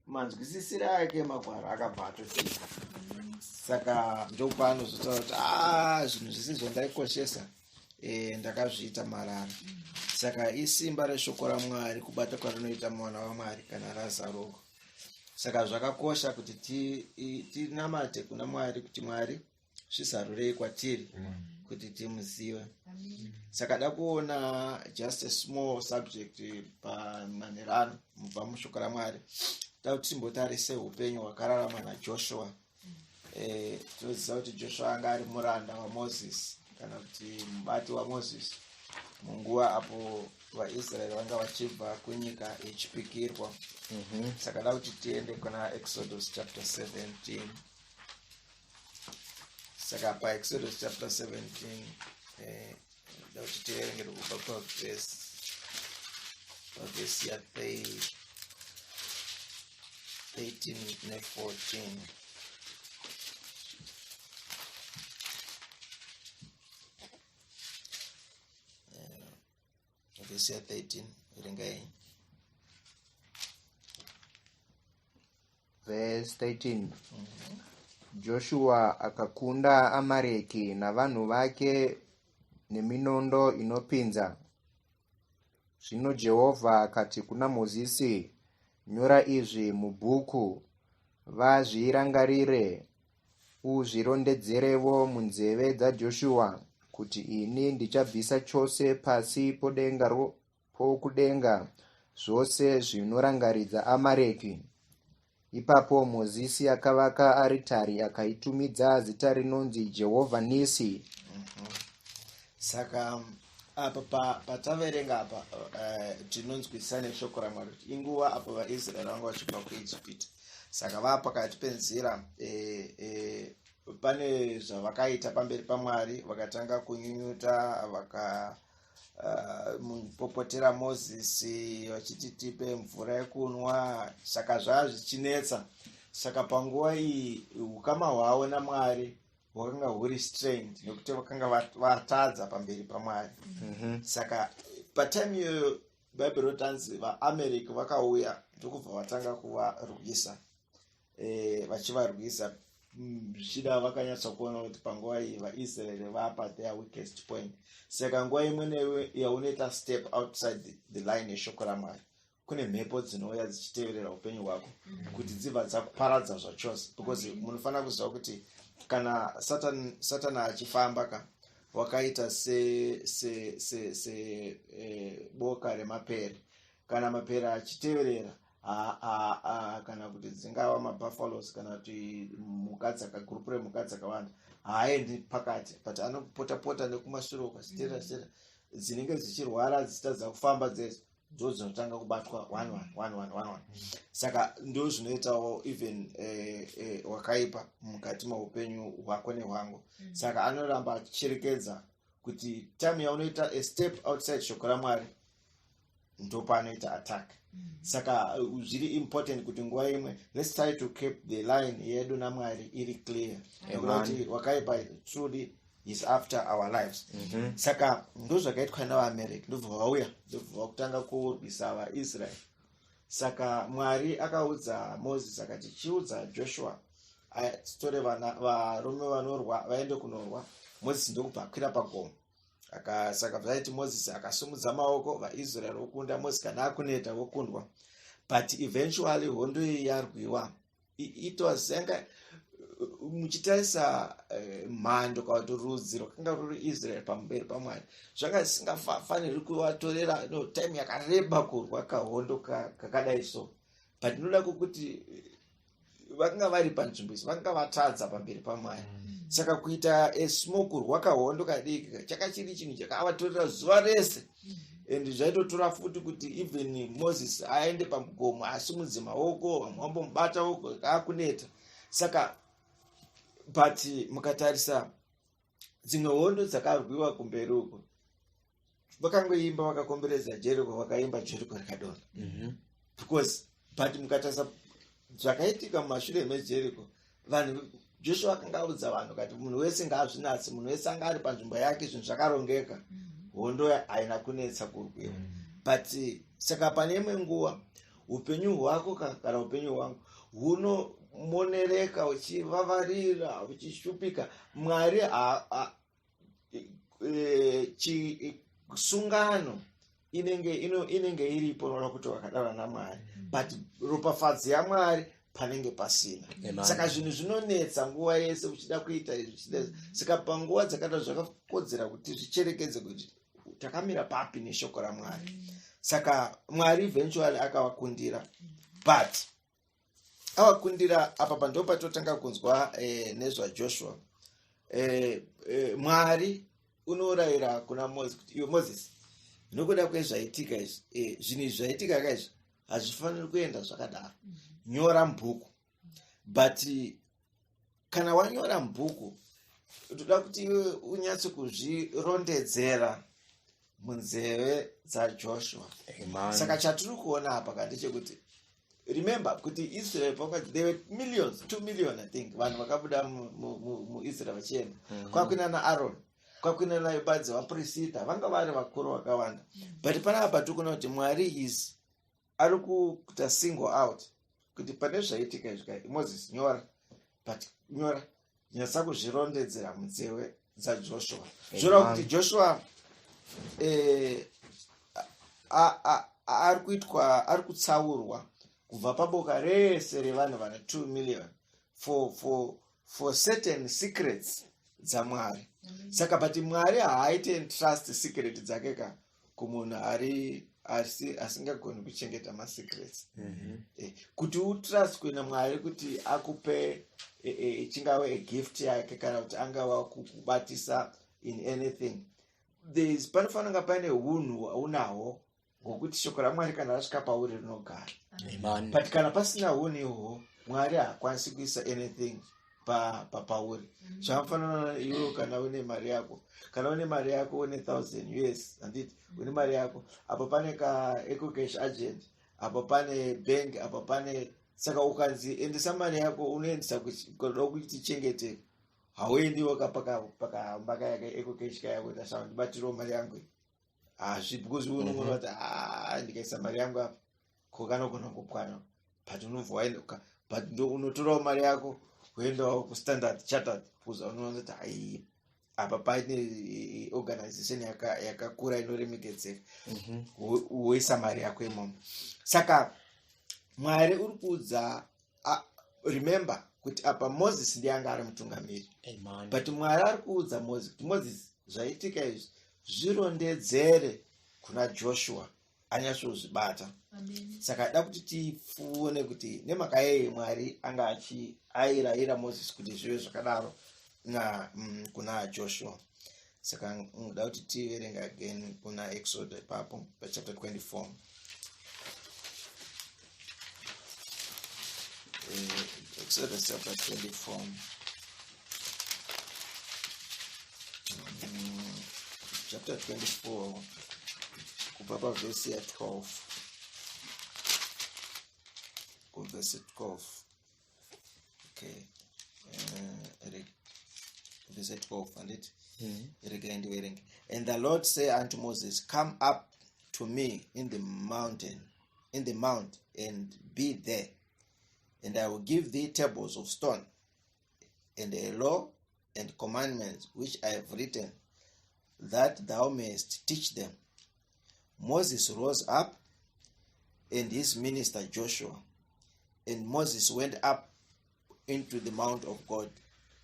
manzwisisire ake magwaro akabva atodzika. Saka ndopano zotaura kuti zvinhu zvisizvo ndaikoshesa ndakazviita marara. Saka isimba reshoko raMwari kubata kwarinoita mwana waMwari kana razaroko. Saka zvakakosha kuti tinamate kuna Mwari kuti Mwari zvizarurei kwatiri kuti timuzive. Saka dakuona just a small subject pamanherano mubva mushoko raMwari. Dauti timbotarise upenyu hwakararama naJoshua. Tinoziva kuti Joshua anga ari muranda waMozisi kana kuti mubati waMozisi munguva apo vaIsraeri vanga vachibva kunyika yechipikirwa. Saka da kuti tiende kuna Exodus chapter 17. Saka paExodus chapter 17 da kuti tierengere kubva pavhesi ya 13 ne14. Vhesi ya 13 irengai. Verse 13. Joshua akakunda Amareki navanhu vake neminondo inopinza. Zvino Jehovha akati kuna Mozisi, nyora izvi mubhuku, vazvirangarire, uzvirondedzerevo munzeve dzaJoshua, kuti ini ndichabvisa chose pasi pokudenga zvose zvinorangaridza Amareki. Ipapo Mozisi akavaka aritari akaitumidza zita rinonzi Jehovha Nisi. Saka apa pataverenga apa tinonzwisisa neshoko raMwari kuti inguva apo vaIsraeri vanga vachibva kuIjipita. Saka vava pakati penzira pane zvavakaita pamberi paMwari, vakatanga kunyunyuta, vakapopotera Mozisi vachiti tipe mvura yekunwa. Saka zvava zvichinetsa. Saka panguva iyi ukama hwavo naMwari hwakanga huri strained nekuti vakanga vatadza pamberi paMwari. Saka patime iyoyo Bible rotanzi vaAmereki vakauya ndokubva vatanga kuvarwisa, vachivarwisa zvichida vakanyatsa kuona kuti panguva iyi vaIsraeri vapa their weakest point. Saka nguva imwe neimwe yaunoita step outside the line yeshoko raMwari, kune mhepo dzinouya dzichiteverera upenyu hwako kuti dzibva dzakuparadza zvachose. Because munofanira kuziva kuti kana Satani achifamba wakaita se boka remapere, kana mapere achiteverera kana kuti dzingava mabuffaloes kana kuti gurupu remhuka dzakawanda, haaendi pakati but anopota nekumashure ukazitera dzinenge dzichirwara dzichitadza kufamba dzese ndo dzinotanga kubatwa 1. Saka ndo zvinoitawo even wakaipa mukati maupenyu hwako nehwangu. Saka anoramba achicherekedza kuti time yaunoita a step outside shoko raMwari ndo paanoita attack. Saka zviri important kuti nguva imwe let's try to keep the line yedu naMwari iri clear. Kuti wakaipa truly is after our lives. Saka ndo zvakaitwa navaAmereki, ndobva vauya ndobva kutanga kurwisa vaIsraeri. Saka Mwari akaudza Mozisi akati chiudza Joshua tore varume vanorwa vaende kunorwa. Mozisi ndokubva akwira pagomo. Saka zvaiti Mozisi akasumudza maoko, vaIsraeri vokunda, Mozisi kana akuneta vokundwa. But eventually hondo iyi yarwiwa. It was muchitarisa mhando kana kuti rudzi rwakanga ruri Israeri pamberi paMwari, zvanga zvisingafaniri kuvatorera time yakareba kurwa kahondo kakadai so. But ndinoda kuti vakanga vari panzvimbo isi vakanga vatadza pamberi paMwari. Saka kuita small kurwa kahondo kadiki chakachiri chinhu chakavatorera zuva rese. And zvaitotora futi kuti even Moses aende pagomo asumudze maoko, vamwe vambomubata oko kaakuneta. Saka but mukatarisa dzimwe hondo dzakarwiwa kumberi uko, vakangoimba vakakomberedza Jeriko, vakaimba Jeriko rikadonha. Because but mukatarisa zvakaitika mumashure meJeriko, vanhu Joshua akanga audza vanhu kuti munhu wese ngaazvinatse, munhu wese anga ari panzvimbo yake, zvinhu zvakarongeka, hondo haina kunetsa kurwiwa. But saka pane imwe nguva upenyu hwako kana upenyu hwangu hunomonereka uchivavarira uchishupika, Mwari sungano inenge iripo noda kuti wakadara naMwari, but ropafadzo yaMwari panenge pasina. Saka zvinhu zvinonetsa nguva yese uchida kuita izvi. Saka panguva dzakada zvakakodzera kuti zvicherekedze kuti takamira papi neshoko raMwari. Saka Mwari eventually akavakundira, but avakundira apa pandipo patotanga kunzwa nezvaJoshua. Mwari unorayira kuna Moses kuti Moses, nokuda kwezvaitika izvi, zvinhu zvaitika kaizvi hazvifaniri kuenda zvakadaro, nyora mubhuku. But kana wanyora mubhuku, toda kuti iwe unyatse kuzvirondedzera munzeve dzaJoshua. Saka chatiri kuona apa ndechekuti, remember kuti Israel they were millions, 2 million I think, vanhu vakabuda muIsrael vachienda. Kwakuina naAaron, kwakuina naibadzi vaprista, vanga vari vakuru vakawanda. But panapa tikuona kuti Mwari ari kuita single out kuti pane zvaitika izvi, Moses nyora, but nyora nyasa kuzvirondedzera munzeve dzaJoshua. Zvora kuti Joshua ari kutsaurwa kubva paboka rese revanhu vana 2 million for certain secrets dzaMwari. Saka but Mwari haaiti entrust secret dzake kumunhu asingagoni kuchengeta masecrets. Kuti utrust kuna Mwari kuti akupe chingave gift yake kana kuti angava kukubatisa in anything, panofanira paine unhu haunaho ngokuti shoko raMwari kana rasvika pauri rinogara. But kana pasina unhu ihwo, Mwari haakwanisi kuisa anything pauri. Zvakafanana iwe kana une mari yako, une 1,000 US, handiti une mari yako, apo pane ka ecocash agent, apo pane bank, apo pane, saka ukanzi endesa mari yako unoendesa kuti chengeteke, hauendiwo pakambaka yake ecocash yako tasha ndibatiro mari yangu. Because unogona kuti ndikaisa mari yangu apa kokanogona kupwana, but unovha but ndo unotorawo mari yako kuendawo kuStandard Chartered kuza unoona kuti apa paine organization yakakura inoremekedzeka, woisa mari yako imomo. Saka Mwari uri kuudza, remember kuti apa Moses ndiye anga ari mutungamiri, but Mwari ari kuudza Moses kuti Moses zvaitika izvi zvirondedzere kuna Joshua anyatsozvibata. Saka da kuti tifuone kuti nemhaka yei Mwari anga airayira Moses kuti zvive zvakadaro kuna Joshua. Saka da kuti tiverenga again kuna Exodus papo chapter 24. Exodus chapter 24. Chapter 24, kubaba verse 12. Verse 12. Okay. Verse 12, and it. And the Lord said unto Moses, come up to me in the mount, and be there, and I will give thee tables of stone, and a law and commandments which I have written, that thou mayest teach them. Moses rose up, and his minister Joshua, and Moses went up into the mount of God,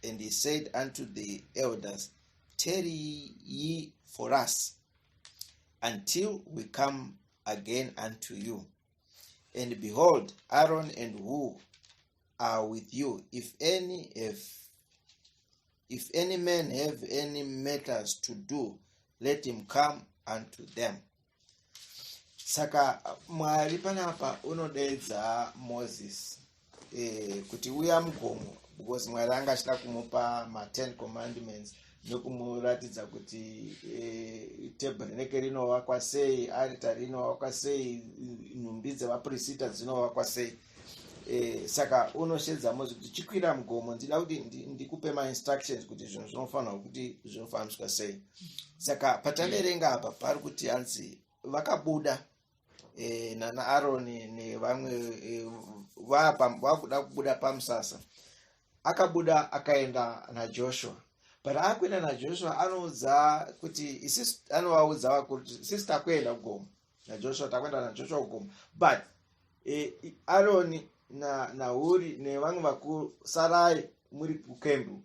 and he said unto the elders, tarry ye for us until we come again unto you. And behold, Aaron and who are with you, if any man have any matters to do, let him come unto them. Saka Mwari panapa unodeedza Moses kuti uya mugomo, because Mwari anga achida kumupa ma10 commandments nokumuratidza kuti tabernacle rinovakwa sei, altare rinovakwa sei, nhumbi dzevaprista dzinovakwa sei. Saka unoshedza Moses kuti chikwira mugomo, ndida kuti ndikupe ma-instructions kuti zvinhu zvinofanirwa kuti zvinofambiswa sei. Saka pataverenga apa pari kuti hanzi vakabuda naaroni nevamwe vakuda kubuda pamusasa. Akabuda akaenda naJoshua. But akuenda naJoshua anoudza kuti isisi, anovaudza vakuru kuti isisi takuenda kugomo naJoshua, takuenda naJoshua kugomo. But Aroni naHuri nevamwe vakuru sarai muri kukembu.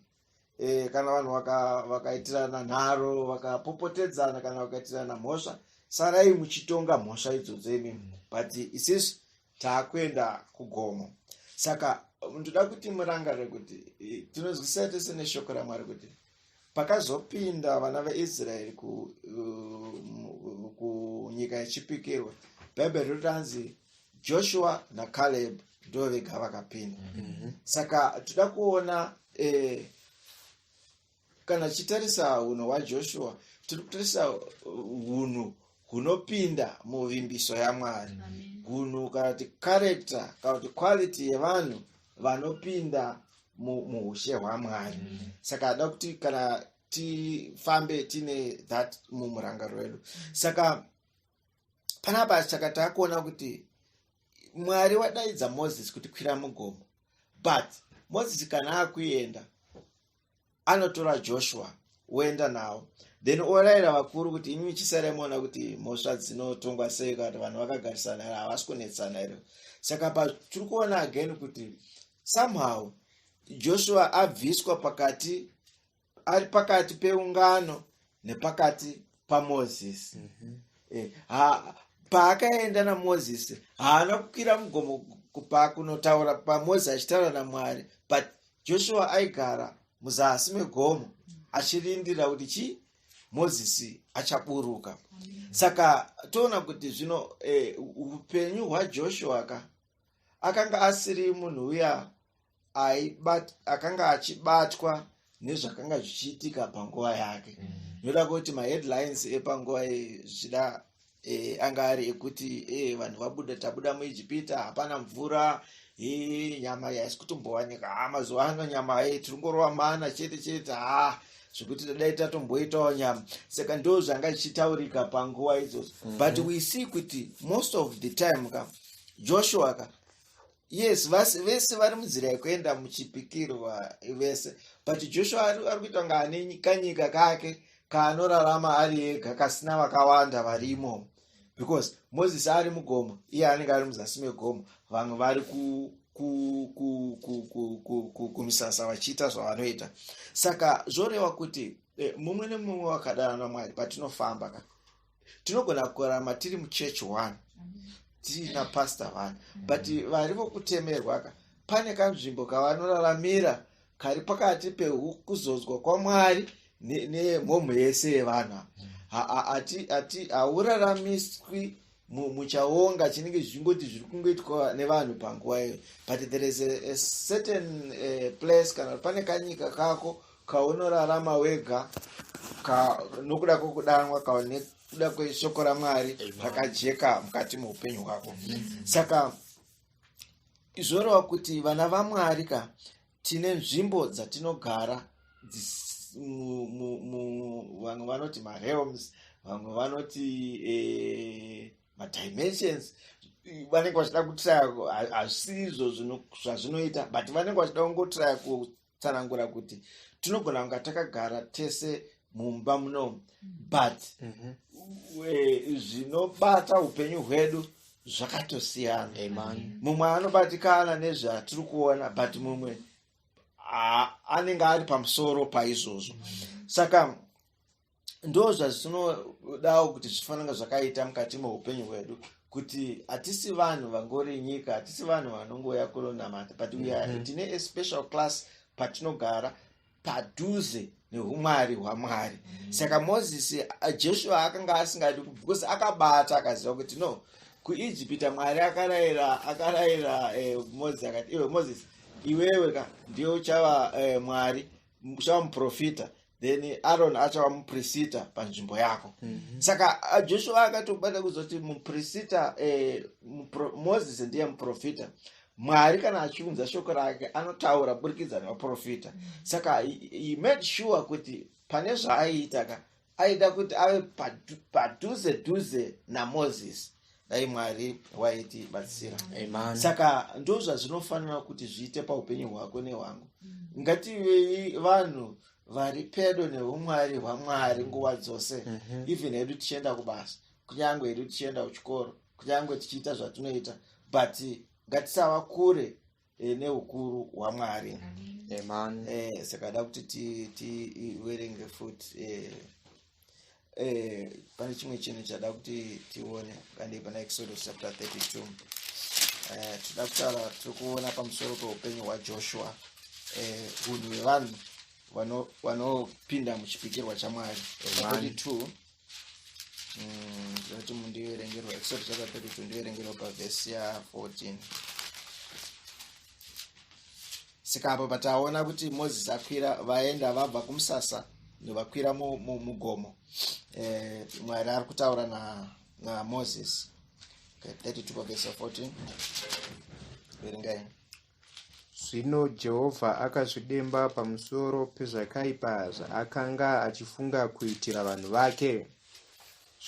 Kana vanhu vakaitirana nharo vakapopotedzana kana vakaitirana mhosva, sarai muchitonga mhosva idzodzo imimi. But isisi takuenda kugomo. Saka ndoda kuti murangare kuti tinozwisisa tese neshoko raMwari kuti pakazopinda vana veIsraeri kunyika yechipikirwa, Bhaibheri rotanzi Joshua naCaleb ndo vega vakapinda. Saka toda kuona kana chitarisa unhu hwaJoshua, tiri kutarisa unhu hunopinda muvimbiso yaMwari. Unhu kana kuti character kana kuti quality yevanhu vanopinda muushe hwaMwari. Saka ada kuti kana tifambe tine that mumurangaro wedu. Saka panapa chakata kuona kuti Mwari wadaidza Moses kuti kwira mugomo, but Moses kana akuenda anotora Joshua oenda nawo, then orayira vakuru kuti imi chisarai muona kuti mhosva dzinotongwa sei kana kuti vanhu vakagarisana here havasi kunetsana here. Saka tiri kuona again kuti somehow Joshua abviswa ari pakati peungano nepakati paMoses. Paakaenda naMoses haana kukwira mugomo kunotaura paMoses achitaura naMwari, but Joshua aigara muzasi megomo achirindira kuti Moses achaburuka. Saka toona kuti zvino upenyu hwaJoshua akanga asiri munhu uya akanga achibatwa nezvakanga zvichiitika panguva yake. Noda kuti maheadlines epanguva zvichida anga ari ekuti vanhu tabuda muIjipita, hapana mvura, nyama yaisi kutombowanika, mazuva ano nyama tiringorova mana chete zvekuti dai tatomboitawo nyama. Saka ndo zvanga zvichitaurika panguva idzodzo. But we see kuti most of the time Joshua yes, vese vari munzira yekuenda muchipikirwa vese, but Joshua ari kuita kunge ane kanyika kake kaanorarama ari ega kasina vakawanda varimo, because Moses ari mugomo, iye anenge ari muzasi megomo, vamwe vari kumisasa vachiita zvavanoita. Saka zvoreva kuti mumwe nemumwe wakadana naMwari patinofamba tinogona kurarama tiri muchechi 1, tina pastor 1, but varivo kutemerwa pane kanzvimbo kavanoraramira kari pakati pekuzodzwa kwaMwari nemhomho yese yevanhu. Hauraramiswi muchaonga chinenge zvichingoti zviri kungoitwa nevanhu panguva iyo, but there is a certain place kana pane kanyika kako kaunorarama wega nokuda kwokudanwa nekuda kweshoko raMwari rakajeka mukati meupenyu hwako. Saka izvoreva kuti vana vaMwari tine nzvimbo dzatinogara, vamwe vanoti marealms, vamwe vanoti madimensions. Vanenge vachida kutraya, hazvisi izvo zvazvinoita, but vanenge vachida kungotraya kutsanangura kuti tinogona kunga takagara tese mumba munomu, but zvinobata upenyu hwedu zvakatosiyana. Mumwe anobatikana nezvatiri kuona, but mumwe anenge ari pamusoro paizvozvo. Saka ndo zvazvinodawo kuti zvifanira zvakaita mukati meupenyu hwedu, kuti hatisi vanhu vangori nyika, hatisi vanhu vanongoya kunonamata, but tine a special class patinogara padhuze neumwari hwaMwari. Saka Joshua akanga asingadi because akabata akaziva kuti no, kuIjipita Mwari akarayira Moses akati, iwe Moses, iwewe ndiye uchava Mwari, uchava muprofita, then Aaron achava muprofita panzvimbo yako. Saka Joshua akatobata kuzoti muprofita, Moses ndiye muprofita, Mwari kana achiunza shoko rake anotaura burikidza nevaprofita. Saka he made sure kuti pane zvaaita aida kuti ave padhuze naMoses, dai Mwari waitibatsira. Amen. Saka ndozva zvinofanira kuti zviite paupenyu hwako nehwangu. Ngativei vanhu vari pedo neumwari hwaMwari nguva dzose. Even hedu tichienda kubasa, kunyangwe hedu tichienda kuchikoro, kunyangwe tichiita zvatinoita, but ngatisava kure neukuru hwaMwari. Amen. Saka da kuti tiwerenge futi pane chimwe chinhu chada kuti tione kandi pana Exodus chapter 32. Toda kutaura tikuona pamusoro peupenyu hwaJoshua, unhu hwevanhu vanopinda muchipikirwa chaMwari. 32 ndoti mundiverengerwa Exodus chapter 32 ndiverengerwa pavhesi ya14. Saka apo pataona kuti Moses akwira, vaenda vabva kumusasa ndovakwira mugomo. Mwari ari kutaura naMoses. 32 pavhesi ya14. Verengai. Zvino Jehovha akazvidemba pamusoro pezvakaipa zvaakanga achifunga kuitira vanhu vake.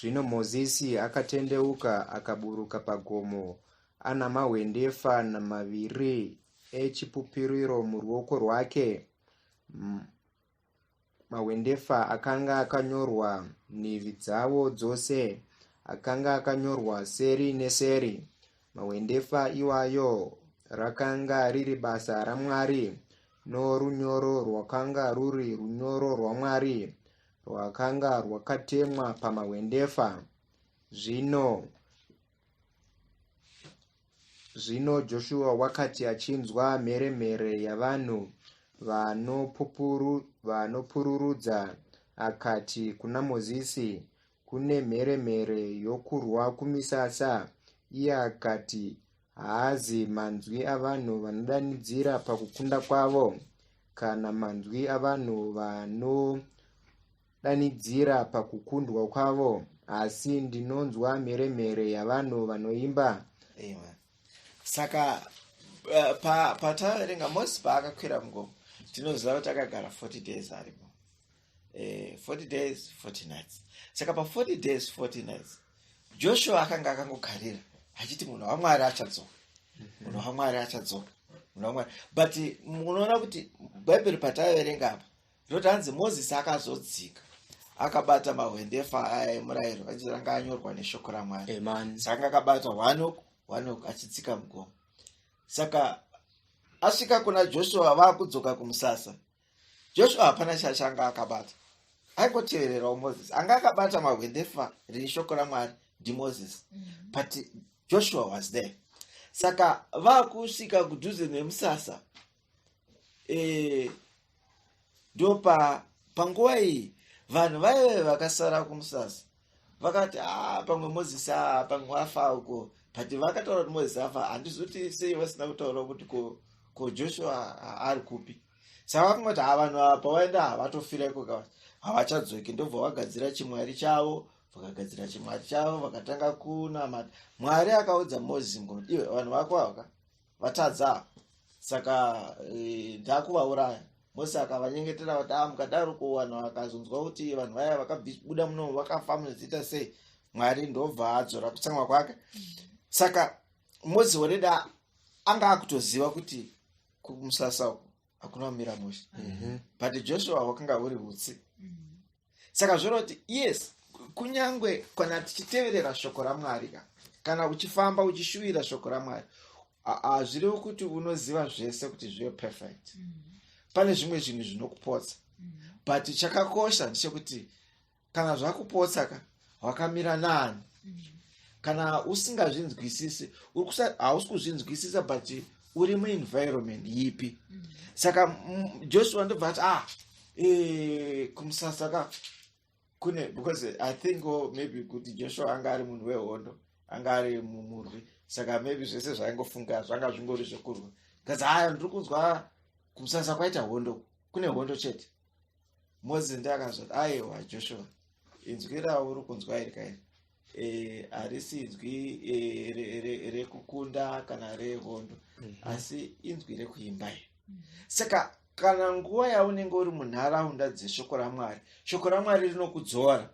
Zvino Mozisi akatendeuka akaburuka pagomo ana mahwendefa maviri echipupuriro muruoko rwake. Mahwendefa akanga akanyorwa nhivi dzavo dzose, akanga akanyorwa seri neseri. Mahwendefa iwayo rakanga riri basa raMwari, norunyoro rwakanga ruri runyoro rwaMwari rwakanga rwakatemwa pamahwendefa. Zvino Joshua wakati achinzwa mheremhere yavanhu vanopururudza, akati kuna Mozisi, kune mheremhere yokurwa kumisasa. Iye akati, haazi manzwi avanhu vanodanidzira pakukunda kwavo, kana manzwi avanhu vanodanidzira pakukundwa kwavo, asi ndinonzwa mheremhere yavanhu vanoimba. Amen. Saka pataverenga Moses paakakwira mugomo, tinoziva kuti akagara 40 days aripo. 40 days 40 nights. Saka pa 40 days 40 nights Joshua akanga akangogarira achiti munhu waMwari achadzoka, munhu waMwari achadzoka, munhu waMwari. But munoona kuti Bhaibheri pataverenga apa ndoti hanzi Moses akazodzika akabata mahwendefa aya emurayiro achiranga anyorwa neshoko raMwari. Amen. Saka akabata wanoko achidzika mugomo. Saka asvika kuna Joshua vaakudzoka kumusasa, Joshua hapana chachanga akabata, aingoteererawo Moses. Anga akabata mahwendefa reshoko raMwari ndiMoses, but Joshua was there. Saka vaakusvika kudhuze nemusasa, ndo panguva iyi vanhu vaive vakasara kumusasa vakati pamwe Moses pamwe afa uko. But vakataura kuti Moses afa, handizoti sei vasina kutaura kuti ko Joshua ari kupi. Saka vakangoti vanhu apa vaenda havatofira iko, havachadzoki. Ndobva vagadzira chimwari chavo, vakagadzira chimwari chavo, vakatanga kunamata. Mwari akaudza Moses kuti iwe vanhu vako ava vatadza, saka ndakuvauraya. Moses akavanyengetera kuti mukadaro vanhu vakazonzwa kuti vanhu vaya vakabuda muno vakafa munozita sei, Mwari ndobva adzora kutsamwa kwake. Saka Moses already anga akutoziva kuti kumusasa uko hakuna kumira musha. But Joshua wakanga uri utsi. Saka zvoroti yes, kunyangwe kana tichiteverera shoko raMwari kana uchifamba uchishuvira shoko raMwari, hazvirevi kuti unoziva zvese kuti zvive perfect. Pane zvimwe zvinhu zvinokupotsa. But chakakosha ndechekuti kana zvakupotsa wakamira nani. Kana usingazvinzwisisi, hausi kuzvinzwisisa, but uri muenvironment yipi. Saka Joshua ndobva ati kumusasa kune, because I think maybe kuti Joshua anga ari munhu wehondo, anga ari mumurwi, saka maybe zvese zvaingofunga zvanga zvingori zvekurwa. Kazi ndiri kunzwa kumusasa kwaita hondo, kune hondo chete. Moses ndiye akazoti aiwa Joshua, inzwi rauri kunzwa iri kairi harisi inzwi rekukunda kana rehondo, asi inzwi rekuimba. Saka kana nguva yaunenge uri munharaunda dzeshoko raMwari, shoko raMwari rinokudzora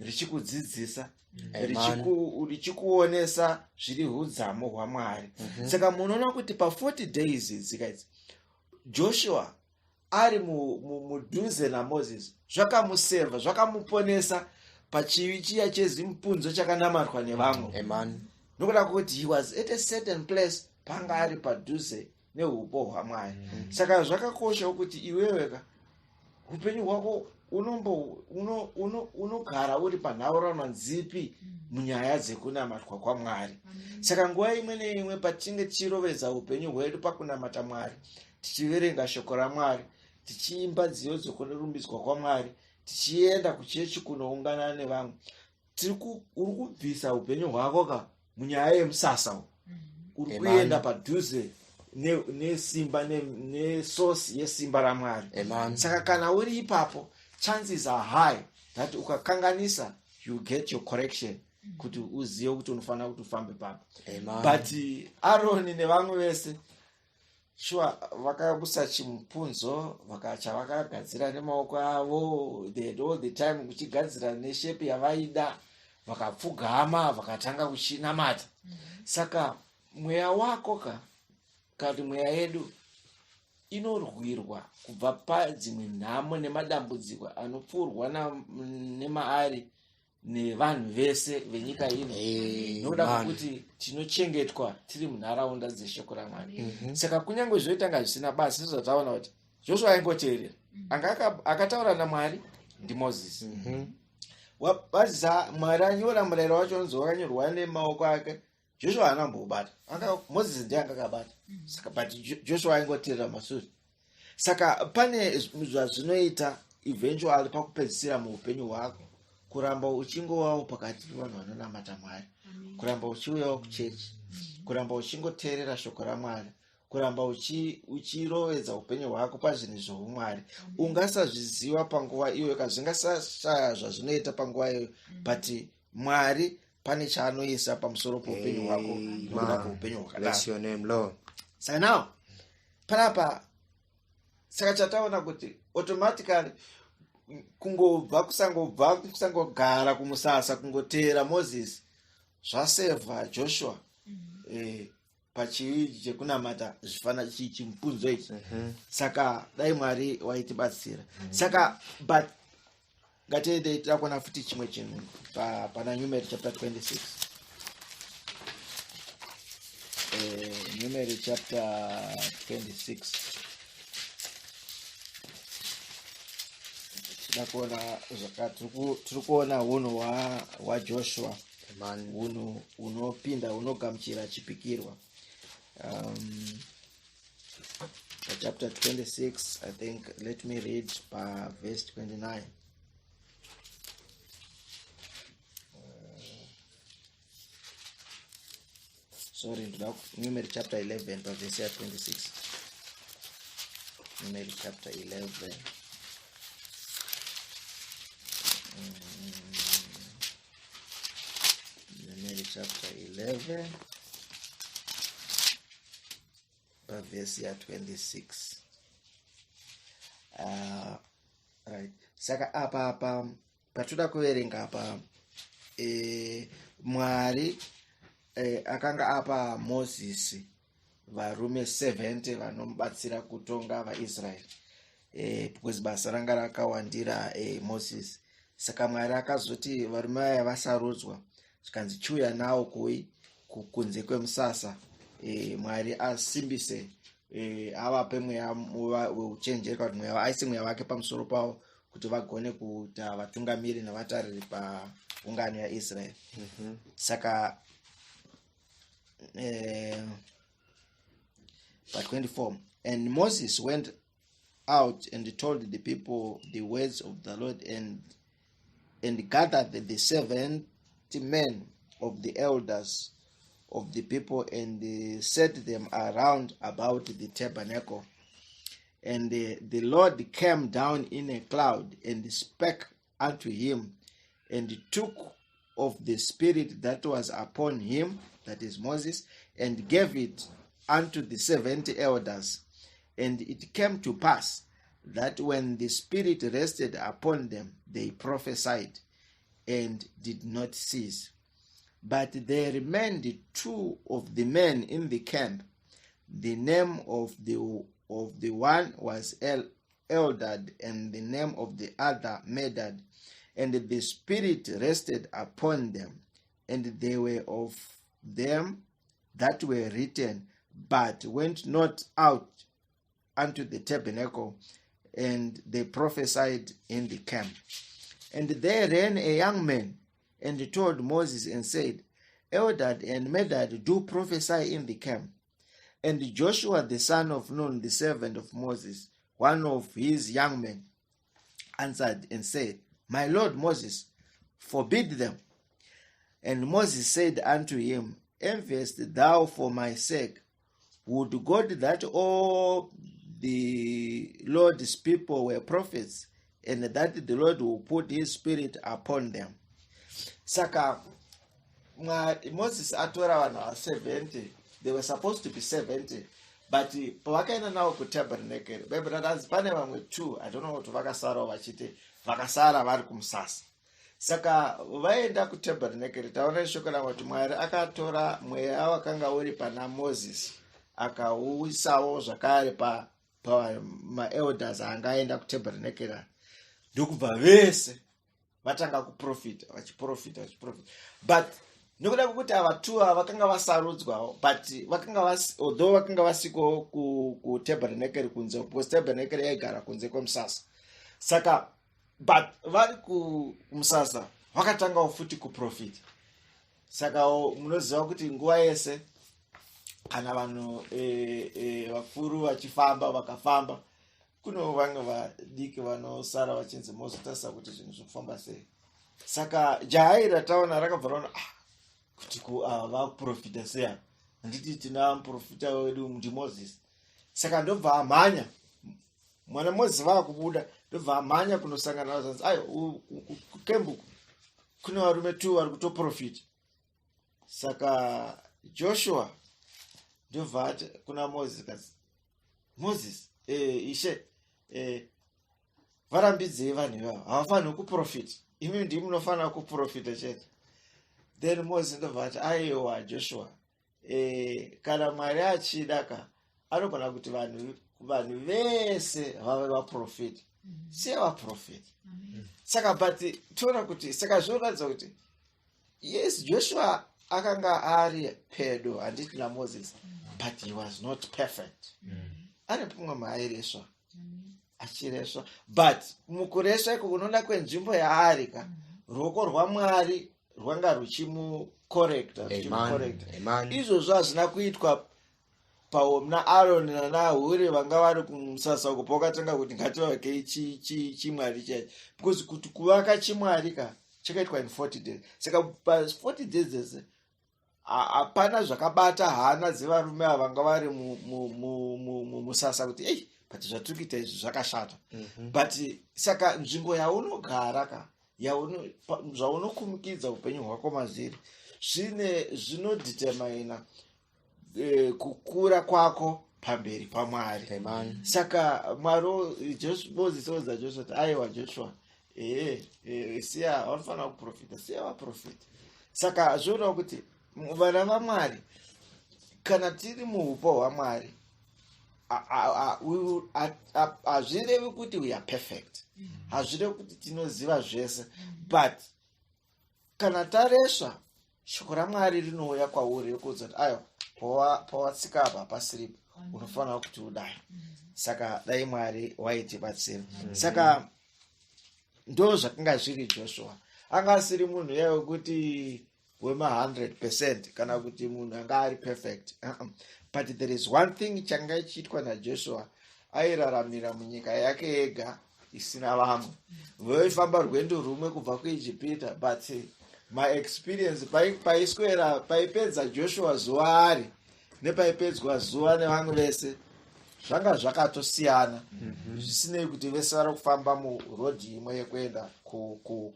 richikudzidzisa, Amen. richikuonesa zviri udzamo hwaMwari. Saka munoona kuti pa 40 days dzikaidzi Joshua ari mudhuze naMoses zvakamuseva, zvakamuponesa pachivi chiya chezimpunzo chakanamatwa nevamwe. Amen. Nokuda kuti he was at a certain place panga ari padhuze neupo hwaMwari. Saka zvakakosha kuti iweweka upenyu hwako unogara uri panhaurirano nzipi munyaya dzekunamatwa kwaMwari. Saka nguva imwe neimwe patinge tichirovedza upenyu hwedu pakunamata Mwari, tichiverenga shoko raMwari, tichiimba nziyo dzokurumbidzwa kwaMwari, tichienda kuchechi kunoungana nevamwe, uri kubvisa upenyu hwako munyaya yemusasa. Uri kuenda padhuze nesimba nesosi yesimba raMwari. Saka kana uri ipapo, chances are high that ukakanganisa you get your correction kuti uzive kuti unofanira kuti ufambe papo. But Aroni nevamwe vese sure vakabusa chimupunzo vakagadzira nemaoko avo, they had all the time kuchigadzira neshepi yavaida, vakapfugama vakatanga kuchinamata. Saka mweya wako kuti mweya yedu inorwirwa kubva padzimwe nhamo nemadambudziko anopfuurwa nemaari nevanhu vese venyika ino, nokuda kuti tinochengetwa tiri munharaunda dzeshoko raMwari. Saka kunyange zvoitanga zvisina basa, sezvataona kuti Joshua aingoteerera, anga akataura naMwari ndiMozisi. Mwari anyora murayiro wacho unonzi wakanyorwa nemaoko ake, Joshua anambobata, Mozisi ndiye angakabata. Saka but Joshua aingoteerera mashure. Saka pane zvazvinoita eventually pakupedzisira muupenyu hwako, kuramba uchingowawo pakati pevanhu vanonamata Mwari, kuramba uchiuyawo kuchechi, kuramba uchingoteerera shoko raMwari, kuramba uchirovedza upenyu hwako pazvinhu zvoumwari. Ungasazviziva panguva iyoyo, zvingasashaya zvazvinoita panguva iyoyo, but Mwari pane chaanoisa pamusoro poupenyu hwako nokuda kweupenyu hwakadaro. Saka now panapa, saka chataona kuti automatically kusangogara kumusasa kungoteera Moses zvasevha Joshua pachivi chekunamata zvifana chimupunzo ichi. Saka dai Mwari waitibatsira. Saka but ngatiende takuona futi chimwe chinhu pana Numeri chapter 26. Numeri chapter 26. Ndakuona zvakati tiri kuona unhu hwaJoshua, unhu unopinda unogamuchira chipikirwa. Chapter 26, I think, let me read verse 29. Sorry, Numeri chapter 11, verse 26. Numeri chapter 11. Numeri chapter 11, verse 26. Right. Saka apa patoda kuverenga apa Mwari akanga apa Moses varume 70 vanomubatsira kutonga vaIsraeri, because basa ranga rakawandira Moses. Saka Mwari akazoti varume aya vasarudzwa, zvikanzi chiuya nawo kunze kwemusasa, Mwari asimbise, avape mweya weuchenjeri, kuti mweya aise mweya wake pamusoro pavo kuti vagone kuita vatungamiri navatariri paungano yaIsraeri. Saka by 24, and Moses went out and told the people the words of the Lord, and gathered the 70 men of the elders of the people, and set them around about the tabernacle. And the Lord came down in a cloud and spake unto him, and took of the spirit that was upon him, that is Moses, and gave it unto the 70 elders. And it came to pass that when the spirit rested upon them, they prophesied. and did not cease. But there remained 2 of the men in the camp. The name of the one was Eldad, and the name of the other Medad. And the Spirit rested upon them, and they were of them that were written, but went not out unto the tabernacle, and they prophesied in the camp. And there ran a young man, and told Moses, and said, Eldad and Medad do prophesy in the camp. And Joshua the son of Nun, the servant of Moses, one of his young men, answered and said, My Lord Moses, forbid them. And Moses said unto him, Enviest thou for my sake? Would God that all the Lord's people were prophets, and that the Lord will put his spirit upon them? Saka Moses atora vanhu 70. They were supposed to be 70, but pavakaenda navo kutabernacle, Bible ratazi pane vamwe 2, I don't know kuti vakasarawo vachiti vakasara vari kumusasa. Saka vaenda kutabernacle, taona shoko kuti Mwari akatora mweya wakanga uri pana Moses akauisawo zvakare pa maelders angaenda kutabernacle. Ndokubva vese vatanga kuprofita vachiprofita. But nokuda kwokuti ava 2 vakanga vasarudzwawo, but although vakanga vasiko kutabernacle kunze, because tabernacle yaigara kunze kwemusasa. Saka but vari kumusasa vakatangawo futi kuprofita. Saka munoziva kuti nguva yese kana vanhu vakuru vachifamba vakafamba, kuno vamwe vadiki vanosara vachinzi mozotarisa kuti zvinhu zvofamba sei. Saka jaha iri rataona rakabva raona kuti vaprofita sei, handiti tina muprofita wedu ndiMozisi. Saka ndobva amhanya, mwana Mozisi vakubuda, ndobva amhanya kunosangana navo, zanzi kukembuku kune varume 2 vari kutoprofita. Saka Joshua ndobva ati kuna Mozisi, kasi Mozisi, ishe, varambidzei vanhu ivavo, havafaniri kuprofita, imi ndimi munofanira kuprofita chete. Then Moses ndobva ati aiwa Joshua, kana Mwari achida anogona kuti vanhu vese vave vaprofita, siye vaprofita. Saka but toona kuti saka zvinoratidza kuti yes, Joshua akanga ari pedo handiti naMoses, but he was not perfect. Ane pumwe maaireswa achireswa, but mukureswa iko kunoda kwenzvimbo yaari ruoko rwaMwari rwanga ruchimukorekta. Izvozvo hazvina kuitwa na Aaron naHuri vanga vari kumusasa uko pakatanga kuti ngativakei chimwari chacho, because kuti kuvaka chimwari chakaitwa in 40 days. Saka pa 40 days dzese hapana zvakabata hana dzevarume ava vanga vari mumusasa kuti but zvatiri kuita izvi zvakashata. But saka nzvimbo yaunogara zvaunokumikidza upenyu hwako mazviri zvinodetermina kukura kwako pamberi paMwari. Saka Mwari Moses oudza Joshua kuti aiwa Joshua, siya vanofanira kuprofita, siya vaprofita. Saka zvoona kuti vana vaMwari kana tiri muupo hwaMwari hazvirevi kuti we are perfect, hazvirevi kuti tinoziva zvese, but kana tareswa shoko raMwari rinouya kwauri rikuudza kuti aiwa pawatsika apa pasiripo unofanira kuti udai. Saka dai Mwari waitibatsira. Saka ndo zvakanga zviri Joshua. Anga asiri munhu yaiwe kuti wema 100% kana kuti munhu anga ari perfect. But there is one thing changa chiitwa naJoshua, airaramira munyika yake ega isina vamwe. Vaifamba rwendo rumwe kubva kuIjipita, but my experience paiswera paipedza Joshua zuva ari nepaipedzwa zuva nevamwe vese zvanga zvakatosiyana, zvisinei kuti vese vari kufamba murodhi imwe yekuenda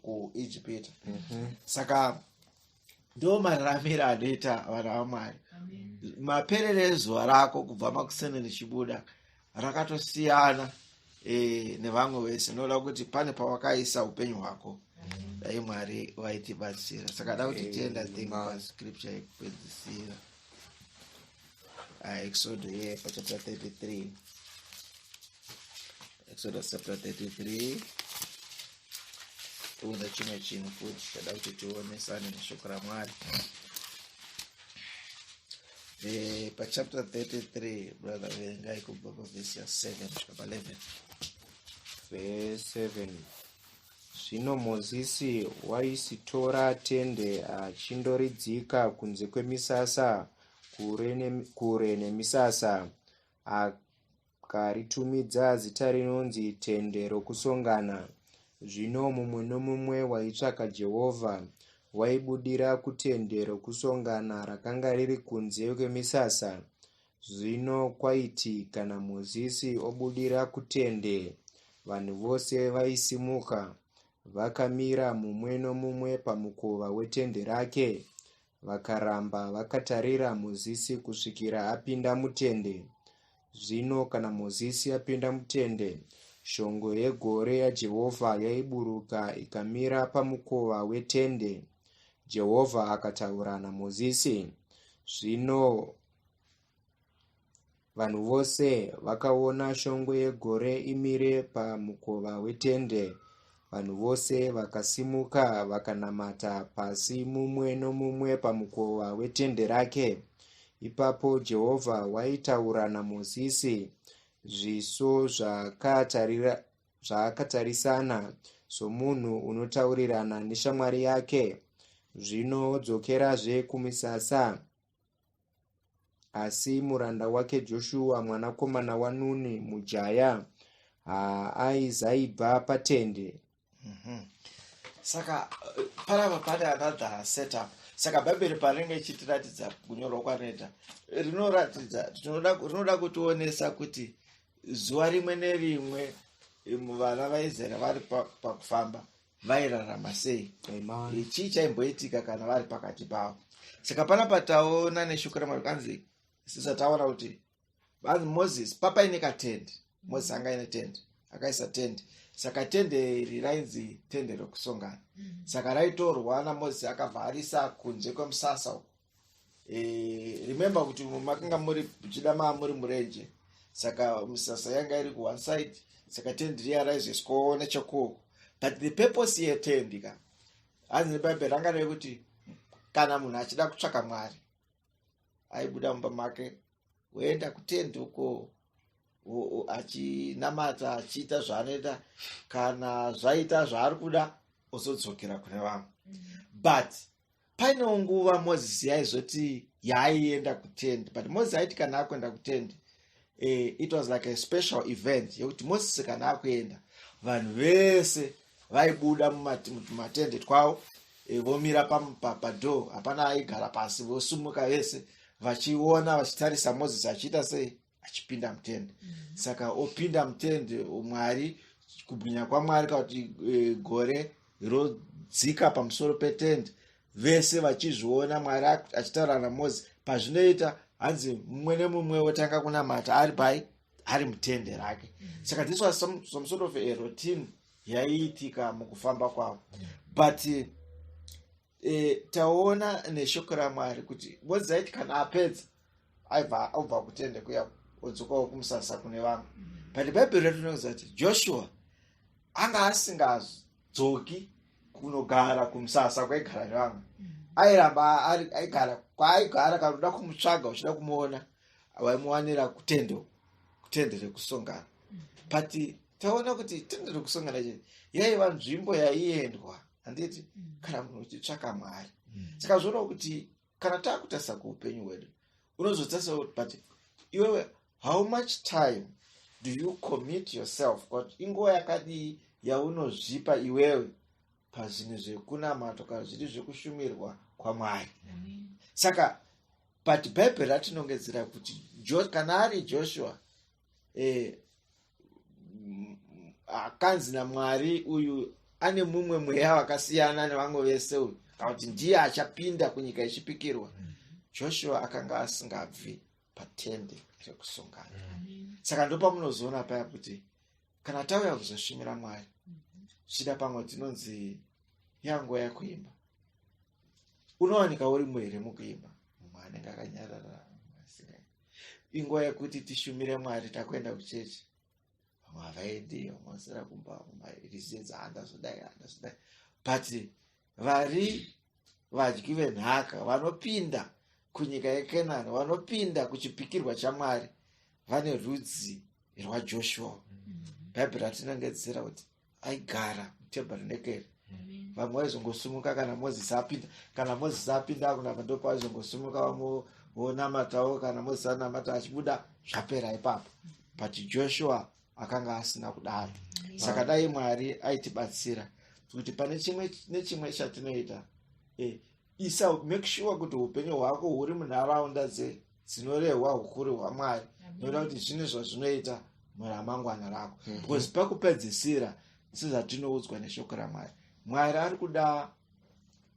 kuIjipita. Saka ndo mararamiro anoita vana vaMwari. Maperere ezuva rako kubva makuseni richibuda rakatosiyana nevamwe vese, noda kuti pane pawakaisa upenyu hwako dai Mwari waitibatsira. Saka da kuti tienda thing pascripture yekupedzisira. Exodus here for chapter 33. Exodus chapter 33. Uda chimwe chinhu futi chada kuti tionesane neshoko raMwari. Chapter 33, brother, verengai kubva pavhesi 7 kusvika 11. Verse 7. Zvino Mozisi waisitora tende achindoridzika kunze kwemisasa kure nemisasa, akaritumidza zita rinonzi tende rokusongana. Zvino mumwe nomumwe waitsvaka Jehovha waibudira kutende rokusongana rakanga riri kunze kwemisasa. Zvino kwaiti kana Mozisi obudira kutende, vanhu vose vaisimuka vakamira mumwe nomumwe pamukova wetende rake, vakaramba vakatarira Mozisi kusvikira apinda mutende. Zvino kana Mozisi apinda mutende, shongwe yegore yaJehovha yaiburuka ikamira pamukova wetende. Jehovha akataura naMozisi. Zvino vanhu vose vakaona shongwe yegore imire pamukova wetende. Vanhu vose vakasimuka vakanamata pasi mumwe nomumwe pamukova wetende rake. Ipapo Jehovha waitaura naMozisi zviso zvakatarisana somunhu unotaurirana neshamwari yake. Zvino dzokerazve kumisasa. Asi muranda wake Joshua mwanakomana waNuni mujaya haaizayibva patende. Saka parava pane another setup. Saka Bhaibheri parinenge ichitiratidza kunyorwa kwanoita rinoda kutionesa kuti zuva rimwe nerimwe vana vaIsraeri vari pakufamba vairarama sei, chii chaimboitika kana vari pakati pavo. Saka panapa taona neshoko raMwari kanzi sisa taona kuti vanzi Moses papaine katende. Moses anga ine tende, akaisa tende. Saka tende iri rainzi tende rokusongana. Saka raitorwa naMozisi akavharisa kunze kwemusasa uko. Remember kuti makanga muri chidama muri murenje. Saka musasa yanga iri ku one side. Saka tende riya raizoiswawo nechekuko. But the purpose yetende ka hanzi neBhaibheri ranga kuti kana munhu achida kutsvaka Mwari aibuda mumba make woenda kutende uko achinamata achiita zvaanoita, kana zvaita zvaari kuda ozodzokera kune vamwe. But paine nguva Mozisi yaizoti yaaienda kutende, but Mozisi aiti kana akuenda kutende it was like a special event yekuti Mozisi kana akuenda vanhu vese vaibuda mumatende twavo, vomira padoo, hapana aigara pasi, vosumuka vese vachiona vachitarisa Mozisi achiita sei, achipinda mutende. Saka opinda mutende, Mwari kubwinya kwaMwari kuti gore rodzika pamusoro petende, vese vachizviona Mwari achitaura naMozisi. Pazvinoita hanzi mumwe nemumwe wotanga kunamata ari pai, ari mutende rake. Saka this was some sort of a routine yaiitika mukufamba kwavo. But taona neshoko raMwari kuti Mozisi aiti kana apedza aibva kutende kuya odzokawo kumusasa kune vamwe. But Bhaibheri rinoudza kuti Joshua anga asingadzoki kunogara kumusasa kwaigara nevamwe. Airamba aigara kwaaigara, kana uda kumutsvaga uchida kumuona waimuwanira kutende rekusongana. But taona kuti tende rekusongana yaiva nzvimbo yaiendwa handiti kana munhu uchitsvaka Mwari. Saka zvoona kuti kana taakutarisa kuupenyu hwedu unozotarisa kuti but iwewe how much time do you commit yourself, kuti inguva yakadii yaunozvipa iwewe pazvinhu zvekunamata kana zviri zvekushumirwa kwaMwari. Saka but Bhaibheri ratinongedzera kuti kana ari Joshua akanzi naMwari uyu ane mumwe mweya wakasiyana nevamwe vese uyu, kana kuti ndiye achapinda kunyika ichipikirwa. Joshua akanga asingabvi patende rekusongana. Saka ndopamunozoona paya kuti kana tauya kuzoshumira Mwari, zvida pamwe tinonzi yanguva yekuimba. Unowanika uri mwere mukuimba, mumwe anenge akanyarara. Inguva yekuti tishumire Mwari, takuenda kuchechi, vamwe havaendi, vamwe vasira kumba, vamwe handazodai. But vari vadyi venhaka vanopinda kunyika yeKenani, vanopinda kuchipikirwa chaMwari, vane rudzi rwaJoshua. Bhaibheri ratinongedzera kuti aigara mutabhenakeri. Vamwe vaizongosumuka kana Mozisi apinda. Kana Mozisi apinda kunaka ndopa vaizongosumuka vonamatawo. Kana Mozisi anamata achibuda zvapera ipapo. But Joshua akanga asina kudaro. Saka dai Mwari aitibatsira kuti pane chimwe nechimwe chatinoita, make sure kuti upenyu hwako huri munharaunda dzinorehwa ukuru hwaMwari. Noda kuti zvine zvazvinoita muramangwana rako. Because pakupedzisira sezvatinoudzwa neshoko raMwari, Mwari ari kuda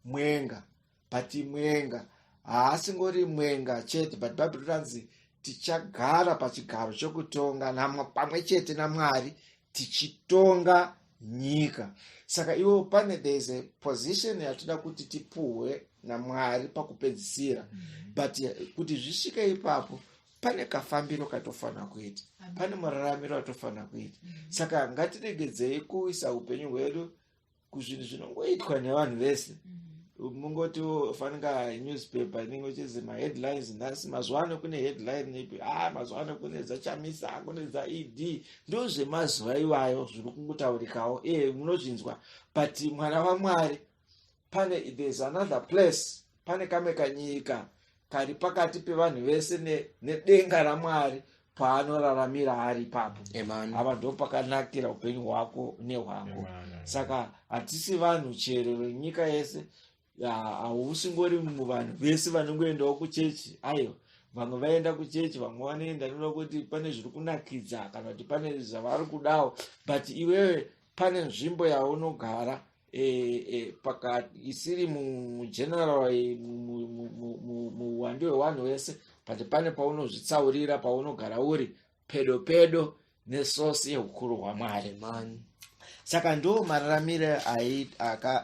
mwenga. But mwenga haasingori mwenga chete, but Bhaibheri ranzi tichagara pachigaro chokutonga pamwe chete naMwari tichitonga nyika. Saka iwo there is a position yatoda kuti tipuhwe naMwari pakupedzisira. But kuti zvisvike ipapo pane kafambiro katofana kuita, pane muraramiro atofana kuita. Saka ngatiregedzei kuisa upenyu hwedu kuzvinhu zvinongoitwa nevanhu vese. Mungoti fanira newspaper inenge ichizi maheadlines nhasi, mazuva ano kune headline ipi, mazuva ano kune dzachamisa, kune dzaED, ndo zvemazuva iwayo zviri kungotaurikawo, munozvinzwa. But mwana waMwari there's another place, pane kamwe kanyika kari pakati pevanhu vese nedenga raMwari paanoraramira ari ipapo. Apa ndo pakanakira upenyu hwako nehwangu. Saka hatisi vanhu chero venyika yese, hausingori muvanhu vese vanongoendawo kuchechi. Aiwa, vamwe vaenda kuchechi, vamwe vanoenda noda kuti pane zviri kunakidza kana kuti pane zvavari kudawo. But iwewe pane nzvimbo yaunogara, isiri mugeneral muwando hwevanhu vese, but pane paunozvitsaurira, paunogara uri pedo nesosi yeukuru hwaMwari. Saka ndo mararamire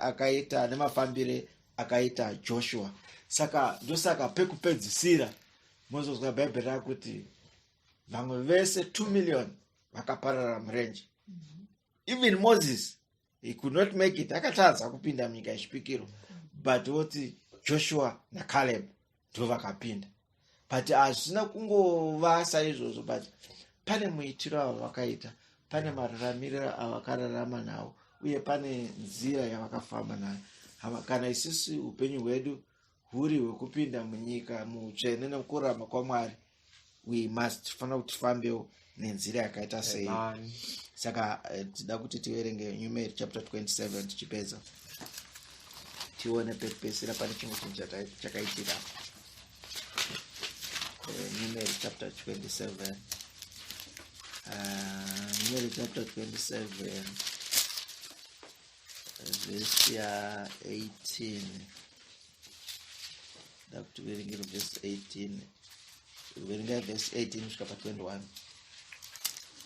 akaita nemafambire akaita Joshua. Saka ndosaka pekupedzisira mozozwa Bhaibheri rakuti vamwe vese 2 million vakaparara murenje. Even Moses, he could not make it. Akatadza kupinda munyika yechipikiro. But woti Joshua na Caleb ndo vakapinda. But hazvina kungova saizvozvo, but pane muitiro avakaita, pane mararamiro avakararama nawo, uye pane nzira yavakafamba nayo. Kana isisi upenyu hwedu huri hwekupinda munyika mutsvene nekurarama kwaMwari, we must fanira kuti tifambewo nenzira yakaita sei. Saka tida kuti tiverenge Numeri chapter 27 tichipedza tione pekupedzisira pane chimwe chinhu chakaitika. Numeri chapter 27, Numeri chapter 27 verse ya 18. That we read verse 18. We read verse 18 kusvika pa 21.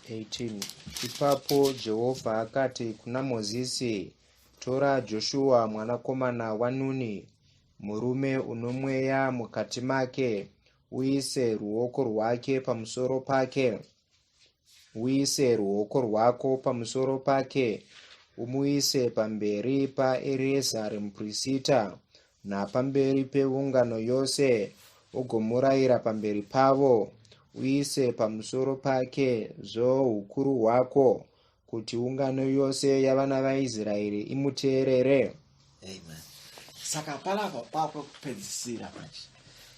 18. Ipapo Jehovha akati kuna Mozisi, tora Joshua mwanakomana waNuni, murume uno mweya mukati make, uise ruoko rwake pamusoro pake, uise ruoko rwako pamusoro pake, umuise pamberi paEreazari muprista napamberi peungano yose, ugomurayira pamberi pavo, uise pamusoro pake ukuru hwako, kuti ungano yose yavana vaIsraeri imuteerere. Amen. Saka palapa papo kupedzisira pachi.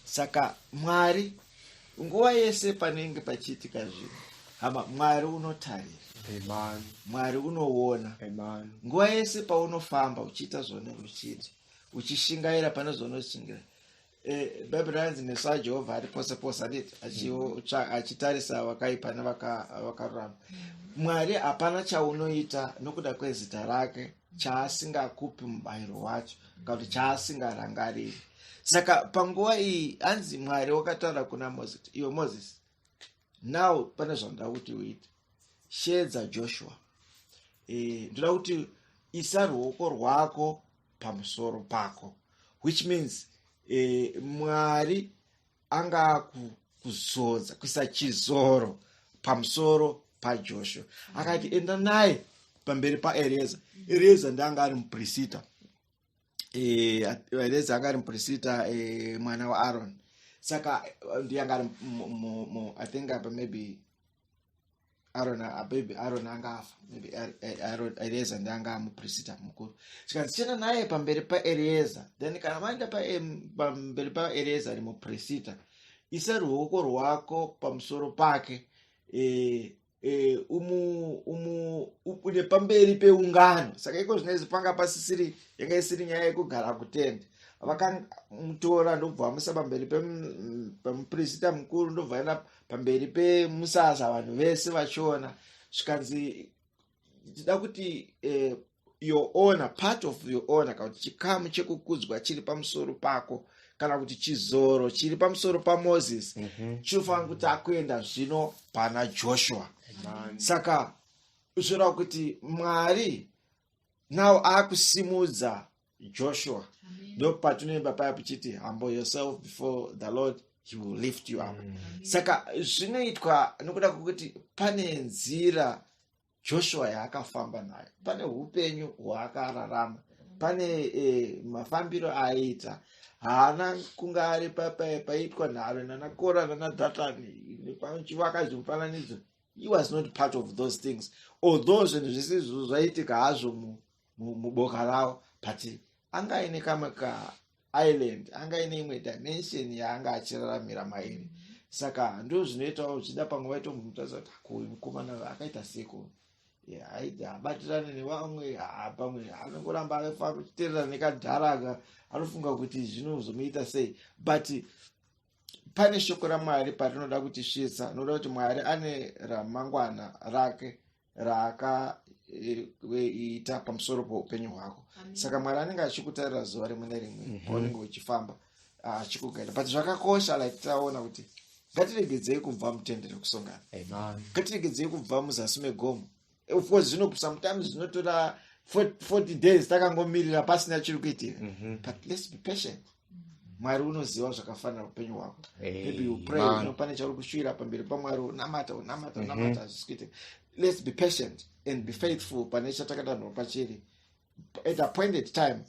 Saka Mwari nguva yese panenge pachiitika zvinhu, Mwari unotarira. Mwari unoona. Nguva yese paunofamba uchiita zvone uchiti, uchishingaira pane zvonoshingira. Bhaibheri ranzi meso aJehovha ari pose pose, achitarisa vakaipa nevakarurama. Mwari hapana chaunoita nokuda kwezita rake chaasingakupi mubayiro wacho, kana kuti chaasingarangariri. Saka panguva iyi anzi Mwari wakataura kuna Mozisi, iwe Mozisi, now pane zvandoda kuti uite, shedza Joshua. Ndoda kuti isa ruoko rwako pamusoro pako, which means Mwari anga kuzodza kuisa chizoro pamusoro paJoshua. Akati enda naye pamberi paElieza. Elieza ndanga ari muprista. Elieza anga ari muprista mwana wa Aaron. Saka ndiyanga ari I think maybe Aaron anga afa. Maybe Elieza ndanga muprista mukuru. Chikanzichena naye pamberi paElieza. Then kana maenda pamberi paElieza ari muprista. Isa ruoko rwako pamusoro pake une pamberi peungano. Saka iko zvinezi panga pasisiri yanga isiri nyaya yekugara kutende. Vakamutora ndobva vamusa pamberi pemuprista mukuru, ndobva vaenda pamberi pemusasa vanhu vese vachiona. Zvikanzi tida kuti your honor, part of your honor, kana kuti chikamu chekukudzwa chiri pamusoro pako, kana kuti chizoro chiri pamusoro paMoses, chinofanira kuti akuenda zvino pana Joshua. Saka uzvira kuti Mwari now akusimudza Joshua. Ndo patinoimba paya pichiti humble yourself before the Lord, he will lift you up. Saka zvinoitwa nokuda kwokuti pane nzira Joshua yaakafamba nayo, pane upenyu hwaakararama, pane mafambiro aaita. Haana kunga ari paitwa nharo nanaKora nanaDhatani pachivaka zvimufananidzo. He was not part of those things. Although zvinhu zvese zvaitika hazvo muboka ravo, but anga aine kamwe kaisland, anga aine imwe dimension yaanga achiraramira mairi. Saka ndo zvinoitawo zvida pamwe vaitombomutaza kuti uyu mukomana akaita seko, abatirane nevamwe, pamwe anongoramba achiteerera nekadhara, anofunga kuti zvinozomuita sei. But pane shoko raMwari parinoda kutisvitsa, noda kuti Mwari ane ramangwana rake raakaita pamusoro poupenyu hwako. Saka Mwari anenge achikutarira zuva rimwe nerimwe paunenge uchifamba achikugaida. But zvakakosha like taona kuti ngatiregedzei kubva mutende rekusongana, ngatiregedzei kubva muzasi megomo. Of course sometimes zvinotora 40 days takangomirira pasina chiri kuitika, but let's be patient. Mwari unoziva zvakafanira upenyu hwako. Maybe you pray, pane chauri kushuvira pamberi paMwari, unamata zvisikuitika. Let's be patient and be faithful pane chatakadanhwa pachiri. At the appointed time,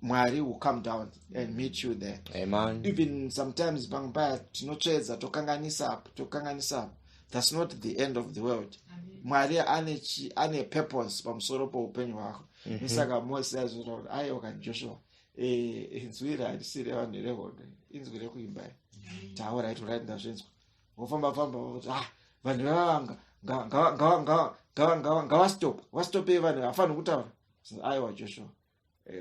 Mwari will come down and meet you there. Even sometimes paya tinotsvedza tokanganisa apo. That's not the end of the world. Mwari ane purpose pamusoro poupenyu hwako. Saka Moses aizvona kuti aiwa Joshua, inzwi harisiri vanhu rehondo, inzwi rekuimba. Taura itorai ndazvinzwa. Wofamba kuti vanhu ngavastopei vanhu hafanira kutaura. Aiwa Joshua,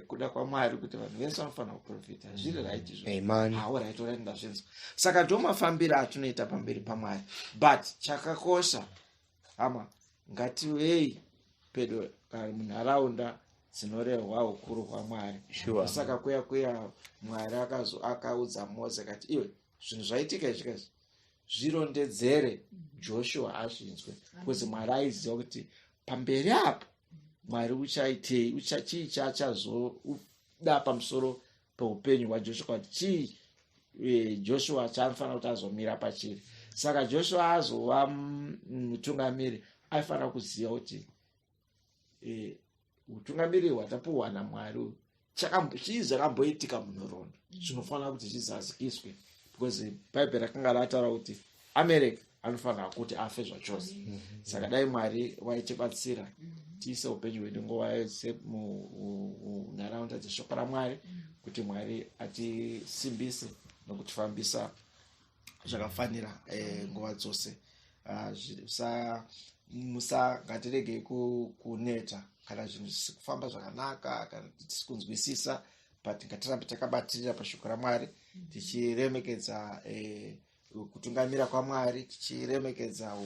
kuda kwaMwari kuti vanhu vese vanofanira kuprofita. Zviri right izvo. Haura itorai ndazvinzwa. Saka ndomafambiro atinoita pamberi paMwari. But chakakosha hama, ngativei pedo munharaunda dzinorehwa ukuru hwaMwari. Saka kuya Mwari akaudza Mose akati iwe zvinhu zvaitika izvi zvirondedzere Joshua azvinzwe, because Mwari aiziva kuti pamberi apo Mwari uchaitei, chii chachazoda pamusoro peupenyu hwaJoshua, kuti chii Joshua chaanofanira kuti azomira pachiri. Saka Joshua azova mutungamiri aifanira kuziva kuti utungamiri hwatapuhwa naMwari chii zvakamboitika munhoroondo zvinofanira kuti zvizadzikiswe, because Bhaibheri rakanga rataura kuti Amereka anofanira kuti afe zvachose. Saka dai Mwari waitibatsira tiise upenyu hwedu nguva yose munharaunda dzeshoko raMwari, kuti Mwari atisimbise nokutifambisa zvakafanira nguva dzose. Ngatiregei kuneta kana zvinhu zvisiri kufamba zvakanaka, kana tisiri kunzwisisa, but ngatirambe takabatirira pashoko raMwari, tichiremekedza kutungamira kwaMwari, tichiremekedza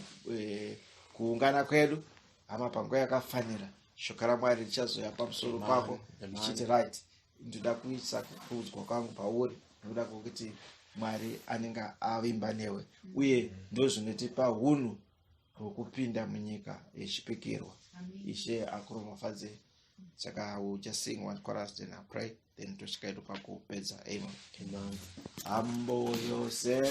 kuungana kwedu. Hama, panguva yakafanira shoko raMwari richazoya pamusoro pako richiti right, ndoda kuisa kukudzwa kwangu pauri, nokuda kwokuti Mwari anenge avimba newe, uye ndozvinotipa unhu hwekupinda munyika yechipikirwa. Ishe akurumafadze. saka we'll just sing one chorus then I pray then tosvika pakupedza. Amen. Amen. Ambo yose